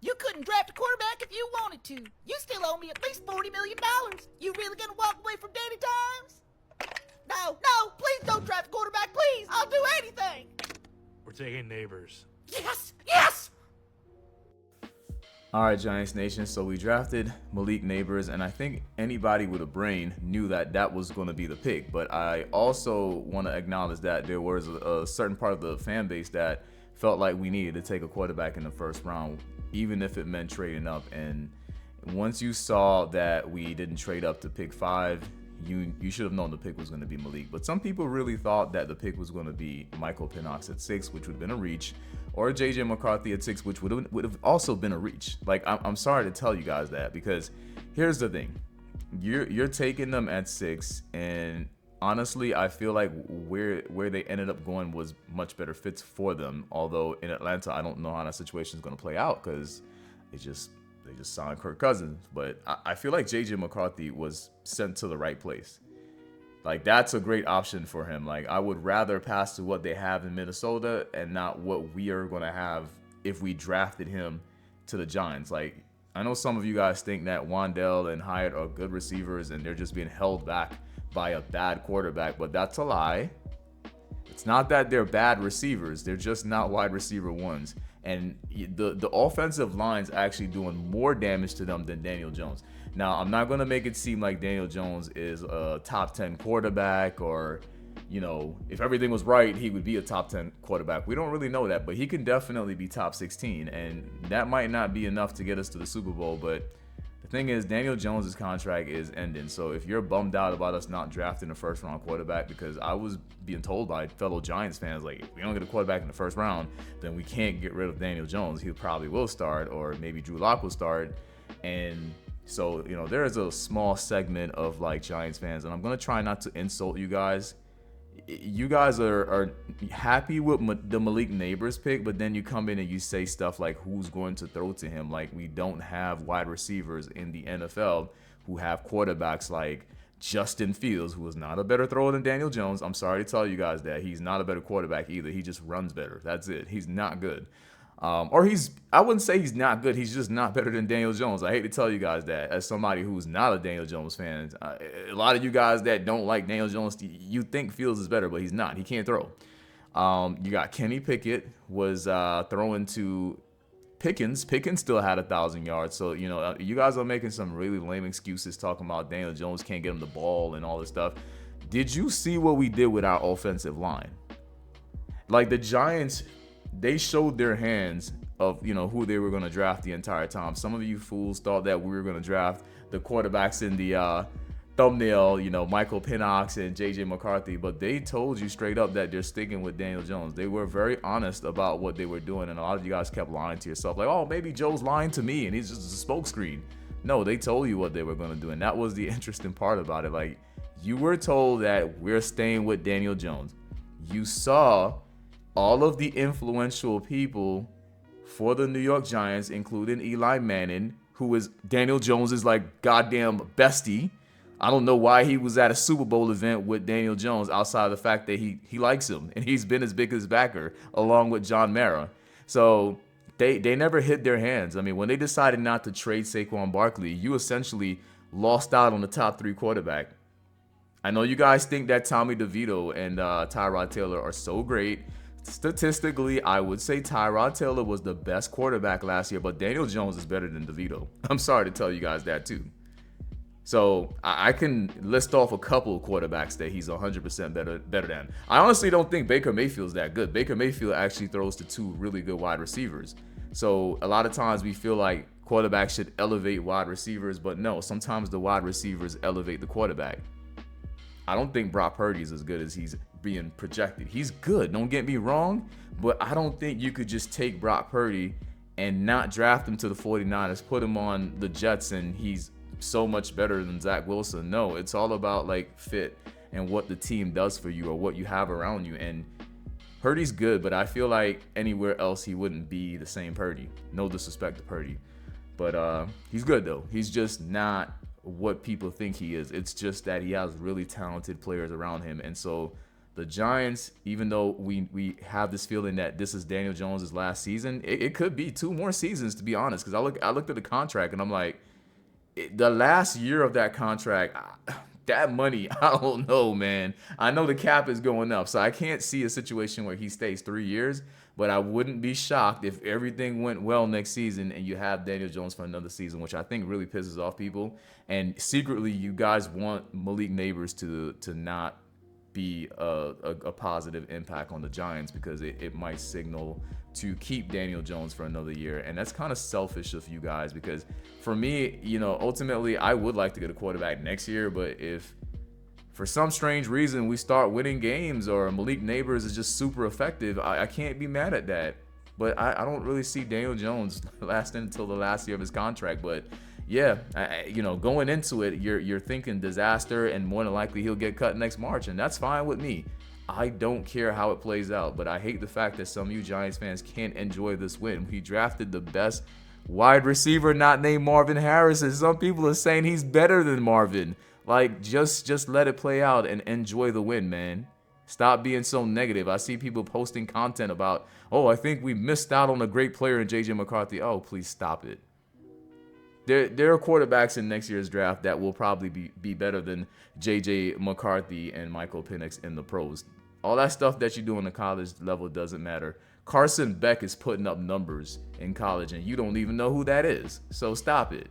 You couldn't draft a quarterback if you wanted to. You still owe me at least $40 million. You really gonna walk away from Danny Dimes? No, please don't draft a quarterback, please. I'll do anything. We're taking Nabers. Yes! All right, Giants Nation. So we drafted Malik Nabers, and I think anybody with a brain knew that that was going to be the pick. But I also want to acknowledge that there was a certain part of the fan base that felt like we needed to take a quarterback in the first round, even if it meant trading up. And once you saw that we didn't trade up to pick 5, you should have known the pick was going to be Malik. But some people really thought that the pick was going to be Michael Penix at 6, which would have been a reach, or JJ McCarthy at 6, which would have also been a reach. Like, I'm sorry to tell you guys that, because here's the thing. You're taking them at 6, and honestly, I feel like where they ended up going was much better fits for them. Although in Atlanta, I don't know how that situation is going to play out, because they just signed Kirk Cousins. But I feel like JJ McCarthy was sent to the right place. Like, that's a great option for him. Like, I would rather pass to what they have in Minnesota and not what we are going to have if we drafted him to the Giants. Like, I know some of you guys think that Wandell and Hyatt are good receivers and they're just being held back by a bad quarterback, but that's a lie. It's not that they're bad receivers. They're just not wide receiver ones. And the offensive line's actually doing more damage to them than Daniel Jones. Now, I'm not going to make it seem like Daniel Jones is a top 10 quarterback, or, you know, if everything was right, he would be a top 10 quarterback. We don't really know that, but he can definitely be top 16. And that might not be enough to get us to the Super Bowl, but the thing is, Daniel Jones' contract is ending. So if you're bummed out about us not drafting a first-round quarterback, because I was being told by fellow Giants fans, like, if we don't get a quarterback in the first round, then we can't get rid of Daniel Jones. He probably will start, or maybe Drew Lock will start. And so, you know, there is a small segment of, like, Giants fans, and I'm going to try not to insult you guys. You guys are happy with the Malik Nabers pick, but then you come in and you say stuff like, who's going to throw to him? Like, we don't have wide receivers in the NFL who have quarterbacks like Justin Fields, who is not a better thrower than Daniel Jones. I'm sorry to tell you guys that. He's not a better quarterback either. He just runs better. That's it. He's not good. I wouldn't say he's not good. He's just not better than Daniel Jones. I hate to tell you guys that as somebody who's not a Daniel Jones fan. A lot of you guys that don't like Daniel Jones, you think Fields is better, but he's not. He can't throw. You got Kenny Pickett was throwing to Pickens. Pickens still had 1,000 yards. So, you know, you guys are making some really lame excuses talking about Daniel Jones can't get him the ball and all this stuff. Did you see what we did with our offensive line? Like, the Giants, they showed their hands of, you know, who they were going to draft the entire time. Some of you fools thought that we were going to draft the quarterbacks in the thumbnail, you know, Michael Penix and JJ McCarthy, but they told you straight up that they're sticking with Daniel Jones. They were very honest about what they were doing, and a lot of you guys kept lying to yourself, like, oh, maybe Joe's lying to me and he's just a smokescreen. No, they told you what they were going to do, and that was the interesting part about it. Like, you were told that we're staying with Daniel Jones. You saw all of the influential people for the New York Giants, including Eli Manning, who is Daniel Jones' like goddamn bestie. I don't know why he was at a Super Bowl event with Daniel Jones outside of the fact that he likes him and he's been his biggest backer along with John Mara. So they never hid their hands. I mean, when they decided not to trade Saquon Barkley, you essentially lost out on the top 3 quarterback. I know you guys think that Tommy DeVito and Tyrod Taylor are so great. Statistically, I would say Tyrod Taylor was the best quarterback last year, but Daniel Jones is better than DeVito. I'm sorry to tell you guys that too. So I can list off a couple of quarterbacks that he's 100% better than. I honestly don't think Baker Mayfield's that good. Baker Mayfield actually throws to 2 really good wide receivers. So a lot of times we feel like quarterbacks should elevate wide receivers, but no, sometimes the wide receivers elevate the quarterback. I don't think Brock Purdy is as good as he's being projected. He's good, don't get me wrong, but I don't think you could just take Brock Purdy and not draft him to the 49ers, put him on the Jets, and he's so much better than Zach Wilson. No, it's all about like fit and what the team does for you or what you have around you. And Purdy's good, but I feel like anywhere else he wouldn't be the same Purdy. No disrespect to Purdy, but he's good though. He's just not what people think he is. It's just that he has really talented players around him, and so the Giants, even though we have this feeling that this is Daniel Jones' last season, it could be 2 more seasons, to be honest. Because I looked at the contract and I'm like, the last year of that contract, that money, I don't know, man. I know the cap is going up, so I can't see a situation where he stays 3 years. But I wouldn't be shocked if everything went well next season and you have Daniel Jones for another season, which I think really pisses off people. And secretly, you guys want Malik Nabers to not be a positive impact on the Giants because it might signal to keep Daniel Jones for another year. And that's kind of selfish of you guys because for me, ultimately, I would like to get a quarterback next year. But if for some strange reason we start winning games or Malik Nabers is just super effective, I can't be mad at that. But I don't really see Daniel Jones lasting until the last year of his contract. But yeah, going into it, you're thinking disaster and more than likely he'll get cut next March, and that's fine with me. I don't care how it plays out, but I hate the fact that some of you Giants fans can't enjoy this win. We drafted the best wide receiver not named Marvin Harrison. Some people are saying he's better than Marvin. Like, just let it play out and enjoy the win, man. Stop being so negative. I see people posting content about, oh, I think we missed out on a great player in J.J. McCarthy. Oh, please stop it. There are quarterbacks in next year's draft that will probably be better than J.J. McCarthy and Michael Penix in the pros. All that stuff that you do on the college level doesn't matter. Carson Beck is putting up numbers in college, and you don't even know who that is. So stop it.